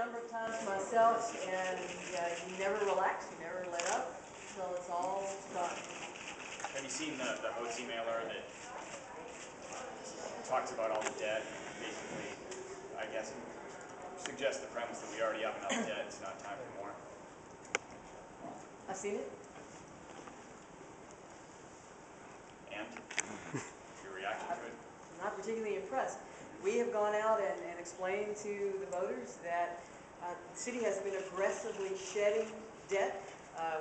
number of times myself, and you never relax, you never let up until it's all done. Have you seen the HOTSI mailer that talks about all the debt? Basically, I guess, suggests the premise that we already have enough debt, it's not time for more. I've seen it. And your reaction to it? I'm not particularly impressed. We have gone out and explained to the voters that the city has been aggressively shedding debt.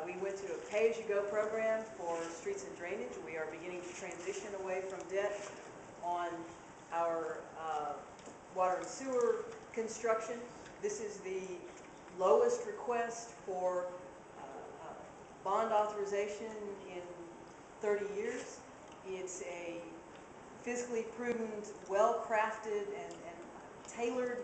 We went to a pay-as-you-go program for streets and drainage. We are beginning to transition away from debt on our water and sewer construction. This is the lowest request for bond authorization in 30 years. It's a fiscally prudent, well-crafted, and tailored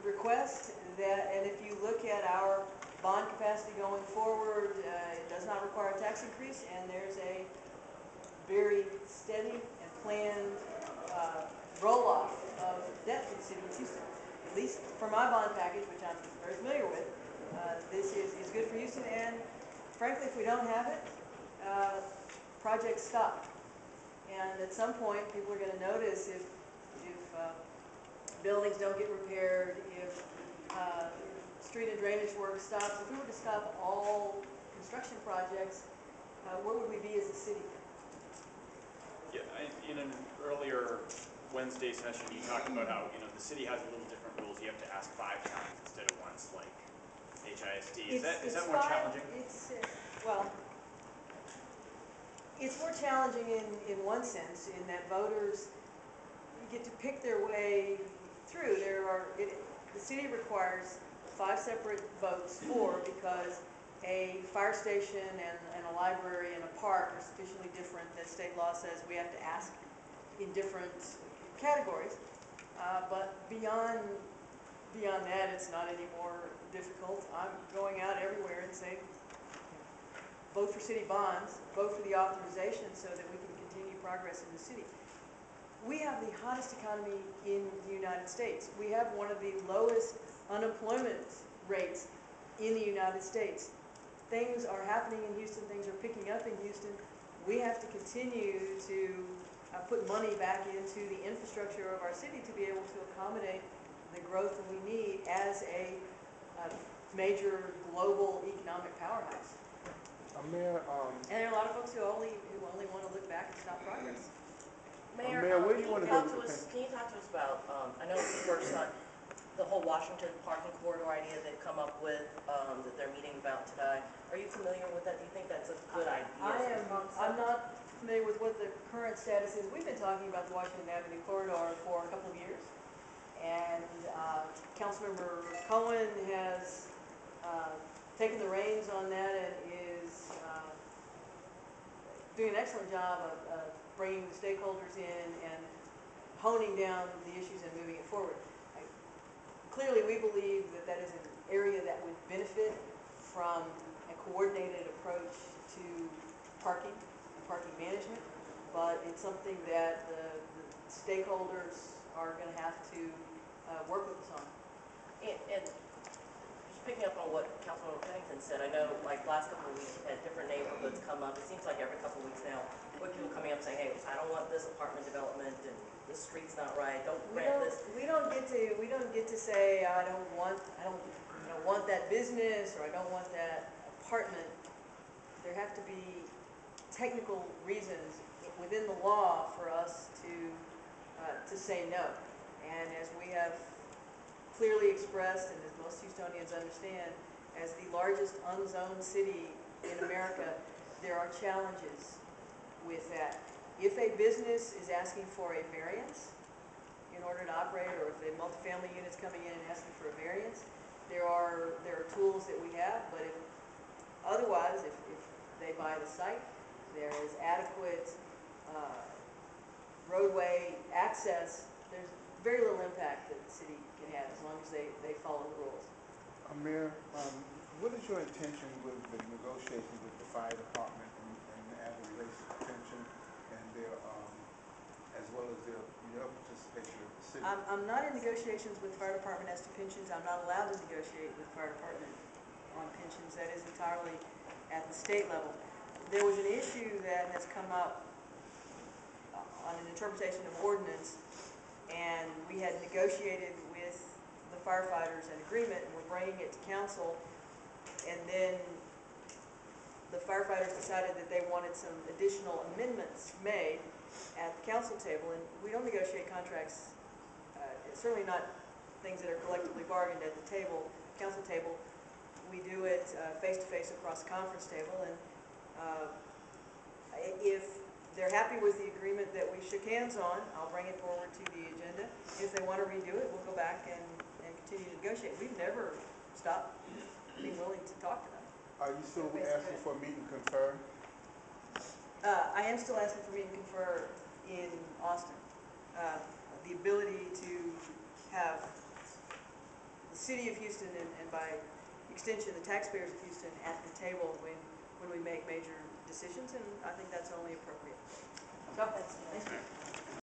request that, and if you look at our bond capacity going forward, it does not require a tax increase, and there's a very steady and planned roll-off of debt for the city of Houston. At least for my bond package, which I'm very familiar with, this is good for Houston, and frankly, if we don't have it, projects stop. And at some point, people are going to notice if buildings don't get repaired, if street and drainage work stops. If we were to stop all construction projects, where would we be as a city? Yeah, in an earlier Wednesday session, you talked about how the city has a little different rules. You have to ask 5 times instead of once, like HISD. Is that more challenging? Well, it's more challenging in one sense, in that voters get to pick their way through. The city requires 5 separate votes because a fire station and a library and a park are sufficiently different that state law says we have to ask in different categories. But beyond that, it's not any more difficult. I'm going out everywhere and saying, vote for city bonds, vote for the authorization so that we can continue progress in the city. We have the hottest economy in the United States. We have one of the lowest unemployment rates in the United States. Things are happening in Houston, things are picking up in Houston. We have to continue to put money back into the infrastructure of our city to be able to accommodate the growth that we need as a major global economic powerhouse. Mayor, and there are a lot of folks who only want to look back and stop progress. Mayor, where do you want to go? Can you talk to us about, I know the first time, the whole Washington parking corridor idea they've come up with, that they're meeting about today. Are you familiar with that? Do you think that's a good idea? I'm not familiar with what the current status is. We've been talking about the Washington Avenue corridor for a couple of years. And Councilmember Cohen has taken the reins on that and is doing an excellent job of bringing the stakeholders in and honing down the issues and moving it forward. Clearly, we believe that is an area that would benefit from a coordinated approach to parking and parking management, but it's something that the stakeholders are going to have to work with us on. And just picking up on what Councilmember Pennington said, I know like last couple of weeks we've had different neighborhoods come up. It seems like every couple of weeks now, with people coming up saying, hey, I don't want this apartment development and this street's not right, don't grant this. We don't get to say I don't want that business or I don't want that apartment. There have to be technical reasons within the law for us to say no. And as we have clearly expressed, and as most Houstonians understand, as the largest unzoned city in America, there are challenges with that. If a business is asking for a variance in order to operate, or if a multifamily unit's coming in and asking for a variance, there are tools that we have, but if they buy the site, there is adequate roadway access, there's very little impact that the city can have as long as they follow the rules. Mayor, what is your intention with the negotiations with the fire department and as it relates to pension and their as well as your participation with the city? I'm not in negotiations with the fire department as to pensions. I'm not allowed to negotiate with the fire department on pensions. That is entirely at the state level. There was an issue that has come up on an interpretation of ordinance, and we had negotiated with the firefighters an agreement, and we're bringing it to council, and then the firefighters decided that they wanted some additional amendments made at the council table, and we don't negotiate contracts, it's certainly not things that are collectively bargained at the table, council table. We do it face-to-face across the conference table, and if they're happy with the agreement that we shook hands on, I'll bring it forward to the agenda. If they want to redo it, we'll go back and continue to negotiate. We've never stopped being willing to talk to them. Are you still asking for a meet and confer? I am still asking for meet and confer in Austin. The ability to have the city of Houston and by extension the taxpayers of Houston at the table when we make major decisions, and I think that's only appropriate. So, thank you.